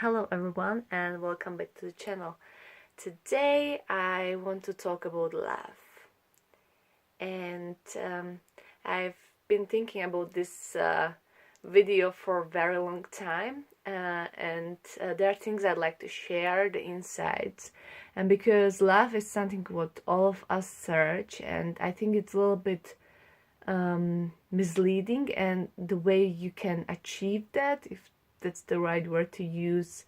Hello everyone and welcome back to the channel. Today I want to talk about love, and I've been thinking about this video for a very long time, and there are things I'd like to share, the insights, and because love is something what all of us search, and I think it's a little bit misleading, and the way you can achieve that, if that's the right word to use,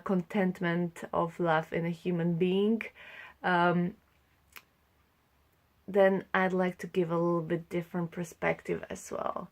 contentment of love in a human being, then I'd like to give a little bit different perspective as well.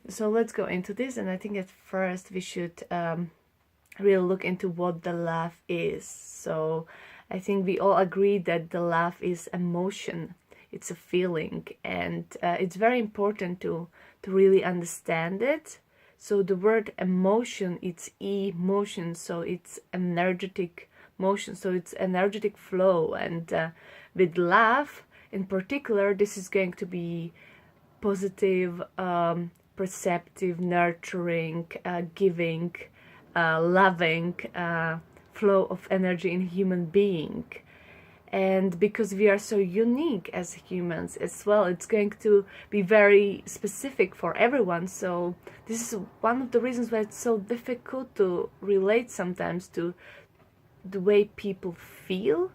So let's go into this, and I think at first we should really look into what the love is. So I think we all agree that the love is emotion, it's a feeling, and it's very important to really understand it. So the word emotion, it's emotion, so it's energetic motion, so it's energetic flow, and with love in particular, this is going to be positive, perceptive, nurturing, giving, loving flow of energy in human being. And because we are so unique as humans as well, it's going to be very specific for everyone. So this is one of the reasons why it's so difficult to relate sometimes to the way people feel,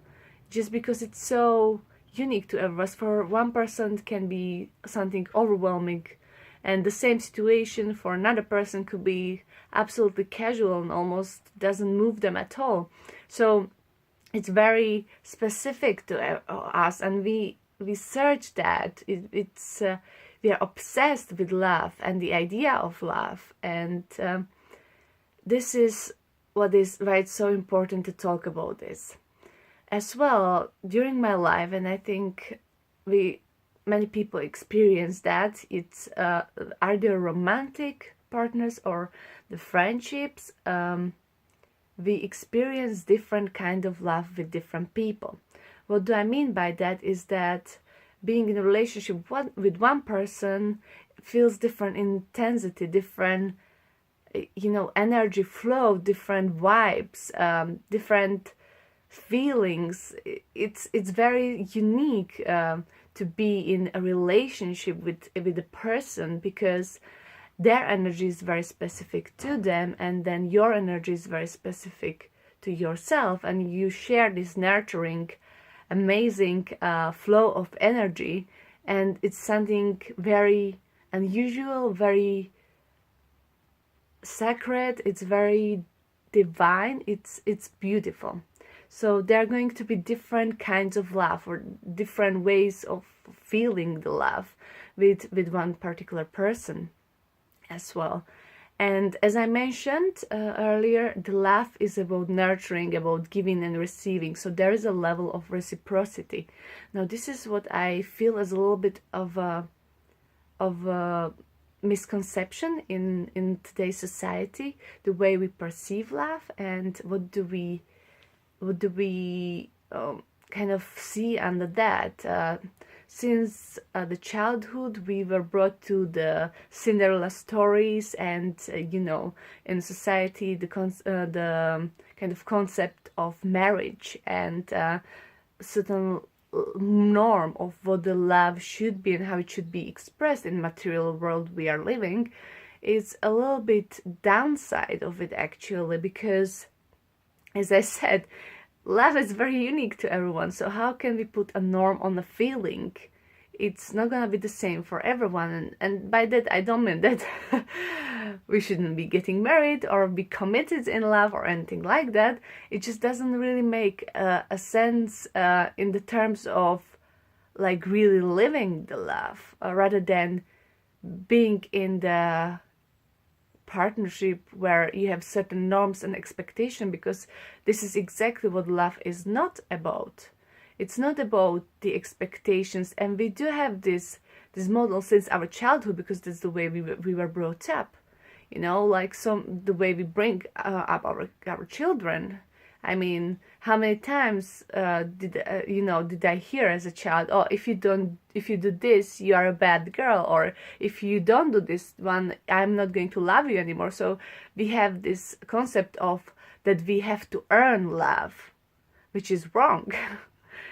just because it's so unique to everyone. For one person it can be something overwhelming, and the same situation for another person could be absolutely casual and almost doesn't move them at all. So it's very specific to us, and we search that. It's we are obsessed with love and the idea of love, and this is what is why it's so important to talk about this as well during my life. And I think many people experience that. It's either romantic partners or the friendships. We experience different kind of love with different people. What do I mean by that is that being in a relationship with one person feels different intensity, different energy flow, different vibes, different feelings. It's very unique to be in a relationship with a person, because their energy is very specific to them, and then your energy is very specific to yourself, and you share this nurturing, amazing flow of energy, and it's something very unusual, very sacred, it's very divine, it's beautiful. So there are going to be different kinds of love, or different ways of feeling the love with one particular person as well. And as I mentioned earlier, the love is about nurturing, about giving and receiving. So there is a level of reciprocity. Now this is what I feel as a little bit of a misconception in today's society, the way we perceive love, and what do we kind of see under that. Since the childhood, we were brought to the Cinderella stories, and in society, the kind of concept of marriage and certain norm of what the love should be and how it should be expressed in material world we are living, is a little bit downside of it actually, because, as I said, love is very unique to everyone. So how can we put a norm on a feeling? It's not gonna be the same for everyone, and by that I don't mean that we shouldn't be getting married or be committed in love or anything like that. It just doesn't really make a sense in the terms of like really living the love, rather than being in the partnership where you have certain norms and expectation, because this is exactly what love is not about. It's not about the expectations, and we do have this model since our childhood, because that's the way we were brought up, like the way we bring up our children. I mean, how many times did I hear as a child, oh, if you do this, you are a bad girl, or if you don't do this one, I'm not going to love you anymore. So we have this concept of that we have to earn love, which is wrong.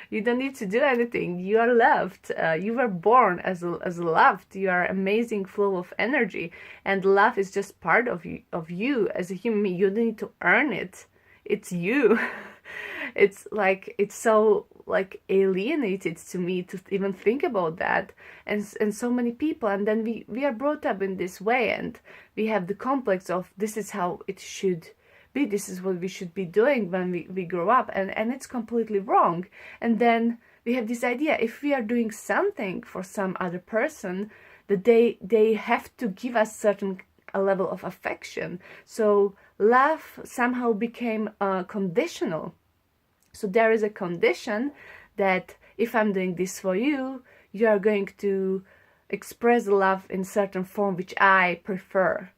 You don't need to do anything. You are loved. You were born as loved. You are amazing flow of energy, and love is just part of you as a human being. You don't need to earn it. It's you. It's so like alienated to me to even think about that, and so many people, and then we are brought up in this way, and we have the complex of this is how it should be, this is what we should be doing when we grow up, and it's completely wrong. And then we have this idea, if we are doing something for some other person, that they have to give us certain a level of affection. So love somehow became conditional. So there is a condition that if I'm doing this for you, you are going to express love in certain form which I prefer,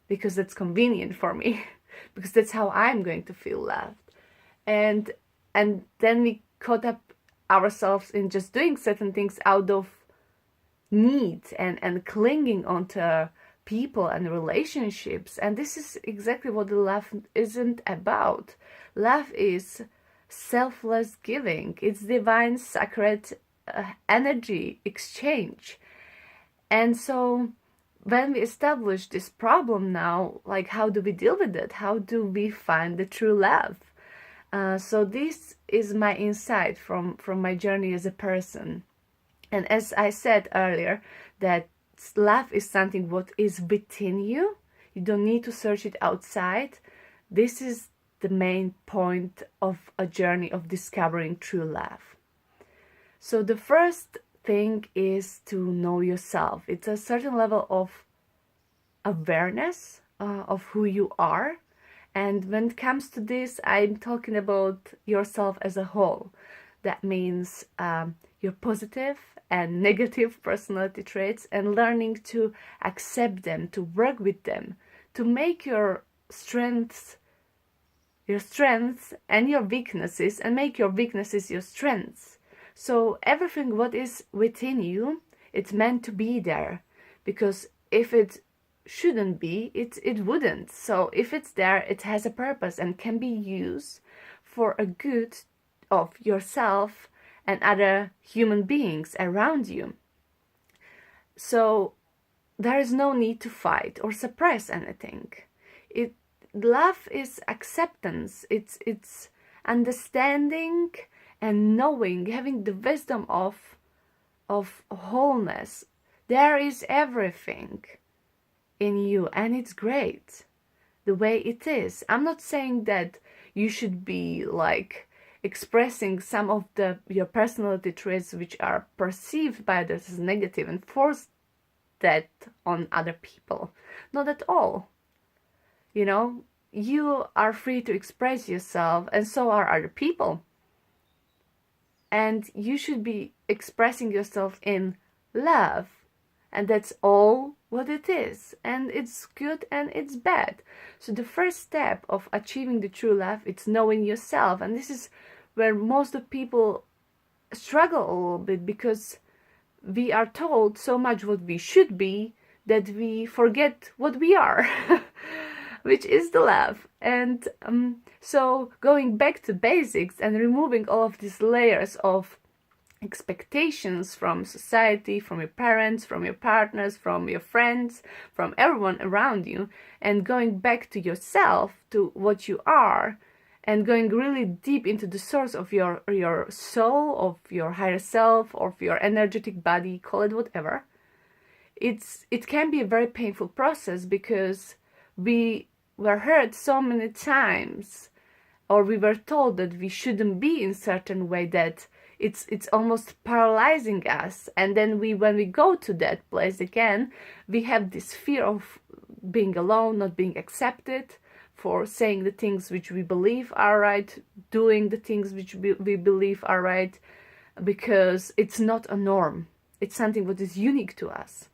because that's convenient for me. Because that's how I'm going to feel loved. And then we caught up ourselves in just doing certain things out of need and clinging onto people and relationships. And this is exactly what the love isn't about. Love is selfless giving. It's divine, sacred energy exchange. And so when we establish this problem now, like, how do we deal with it? How do we find the true love? So this is my insight from my journey as a person. And as I said earlier, that love is something what is within you. You don't need to search it outside. This is the main point of a journey of discovering true love. So the first thing is to know yourself. It's a certain level of awareness of who you are. And when it comes to this, I'm talking about yourself as a whole. That means your positive and negative personality traits, and learning to accept them, to work with them, to make your strengths and your weaknesses, and make your weaknesses your strengths. So everything what is within you, it's meant to be there, because if it shouldn't be, it wouldn't. So if it's there, it has a purpose and can be used for a good of yourself and other human beings around you. So there is no need to fight or suppress anything. Love is acceptance. It's understanding and knowing, having the wisdom of wholeness. There is everything in you, and it's great the way it is. I'm not saying that you should be like expressing some of your personality traits which are perceived by others as negative and force that on other people. Not at all. You are free to express yourself, and so are other people. And you should be expressing yourself in love. And that's all what it is. And it's good and it's bad. So the first step of achieving the true love, it's knowing yourself. And this is where most of people struggle a little bit, because we are told so much what we should be that we forget what we are, which is the love. And so going back to basics and removing all of these layers of expectations from society, from your parents, from your partners, from your friends, from everyone around you, and going back to yourself, to what you are, and going really deep into the source of your soul, of your higher self, of your energetic body, call it whatever. It can be a very painful process, because we were hurt so many times, or we were told that we shouldn't be in certain way, that it's almost paralyzing us. And then when we go to that place again, we have this fear of being alone, not being accepted, for saying the things which we believe are right, doing the things which we believe are right, because it's not a norm. It's something that is unique to us.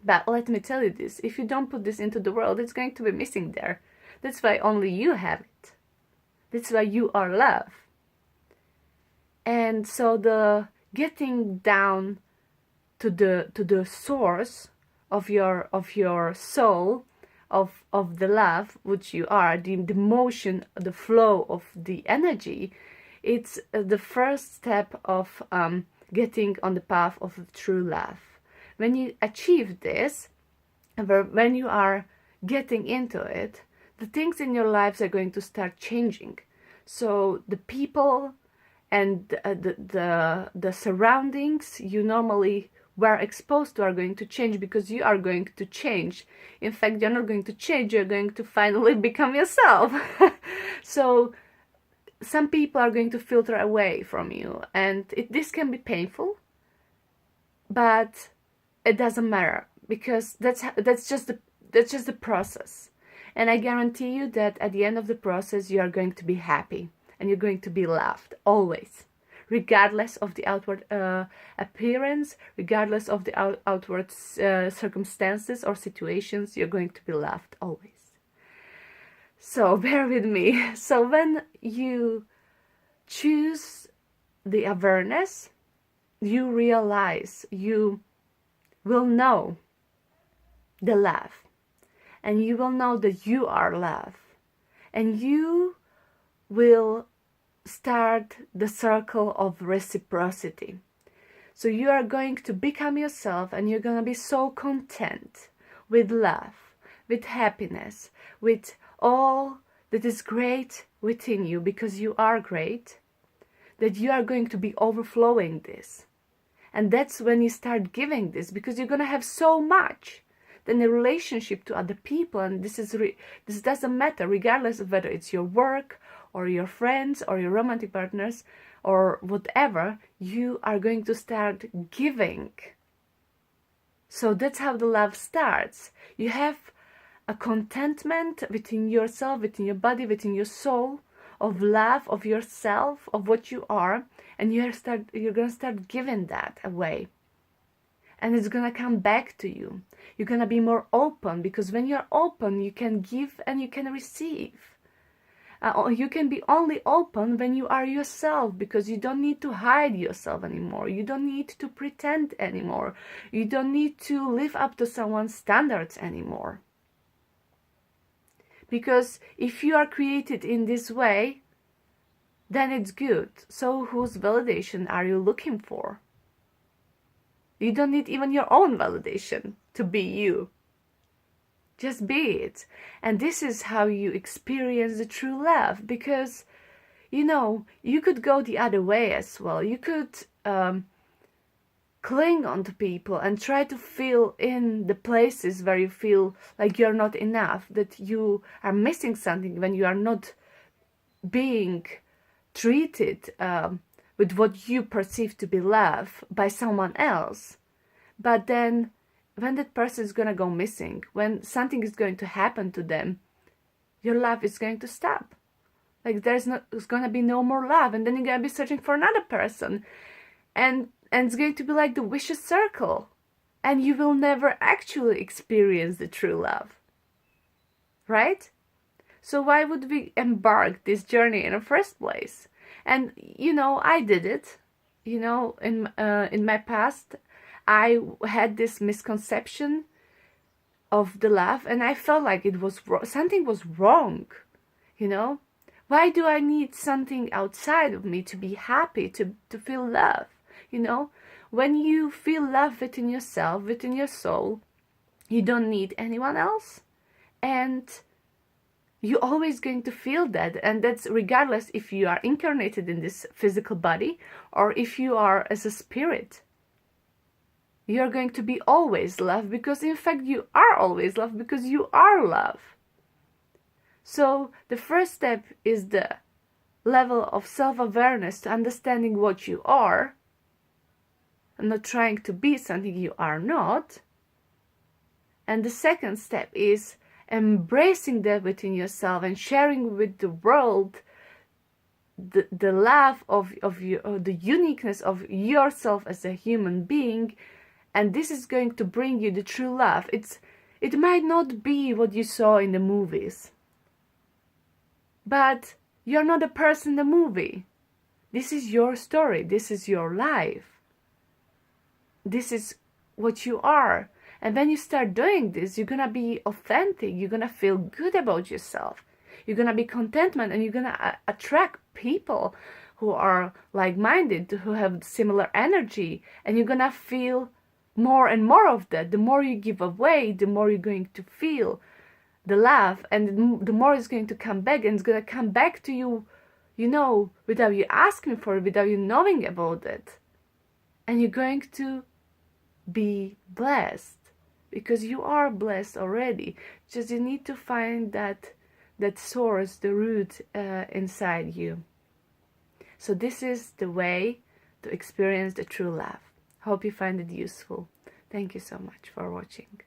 But let me tell you this, if you don't put this into the world, it's going to be missing there. That's why only you have it. That's why you are love. And so the getting down to the source of your soul, of the love which you are, the motion, the flow of the energy, it's the first step of getting on the path of true love. When you achieve this, when you are getting into it, the things in your lives are going to start changing. So the people and the surroundings you normally were exposed to are going to change, because you are going to change. In fact, you're not going to change, you're going to finally become yourself. So some people are going to filter away from you, and this can be painful, but it doesn't matter, because that's just the process. And I guarantee you that at the end of the process you are going to be happy and you're going to be loved always, regardless of the outward appearance, regardless of the outward circumstances or situations. You're going to be loved always. So bear with me. So when you choose the awareness, you realize, you will know the love, and you will know that you are love, and you will start the circle of reciprocity. So you are going to become yourself, and you're going to be so content with love, with happiness, with all that is great within you, because you are great, that you are going to be overflowing this. And that's when you start giving this, because you're going to have so much. Then the relationship to other people, and this doesn't matter, regardless of whether it's your work or your friends or your romantic partners or whatever, you are going to start giving. So that's how the love starts. You have a contentment within yourself, within your body, within your soul, of love, of yourself, of what you are, and you're going to start giving that away. And it's going to come back to you. You're going to be more open, because when you're open, you can give and you can receive. You can be only open when you are yourself, because you don't need to hide yourself anymore. You don't need to pretend anymore. You don't need to live up to someone's standards anymore. Because if you are created in this way, then it's good. So whose validation are you looking for? You don't need even your own validation to be you. Just be it. And this is how you experience the true love, because, you could go the other way as well. You could cling on to people and try to fill in the places where you feel like you're not enough, that you are missing something when you are not being treated with what you perceive to be love by someone else. But then when that person is going to go missing, when something is going to happen to them, your love is going to stop. Like there's going to be no more love, and then you're going to be searching for another person, and it's going to be like the vicious circle, and you will never actually experience the true love, right? So why would we embark this journey in the first place? And I did it. In my past, I had this misconception of the love, and I felt like it was something was wrong. Why do I need something outside of me to be happy, to feel love? When you feel love within yourself, within your soul, you don't need anyone else, and you're always going to feel that. And that's regardless if you are incarnated in this physical body or if you are as a spirit. You're going to be always love, because in fact you are always love, because you are love. So the first step is the level of self-awareness, to understanding what you are and not trying to be something you are not. And the second step is embracing that within yourself and sharing with the world the love of the uniqueness of yourself as a human being. And this is going to bring you the true love. It might not be what you saw in the movies, but You're not a person in the movie. This is your story. This is your life. This is what you are. And when you start doing this, you're gonna be authentic. You're gonna feel good about yourself. You're gonna be contentment, and you're gonna attract people who are like-minded, who have similar energy, and you're gonna feel more and more of that. The more you give away, the more you're going to feel the love, and the more it's going to come back, and it's gonna come back to you, you know, without you asking for it, without you knowing about it. And you're going to be blessed, because you are blessed already. Just you need to find that source, the root inside you. So this is the way to experience the true love. Hope you find it useful. Thank you so much for watching.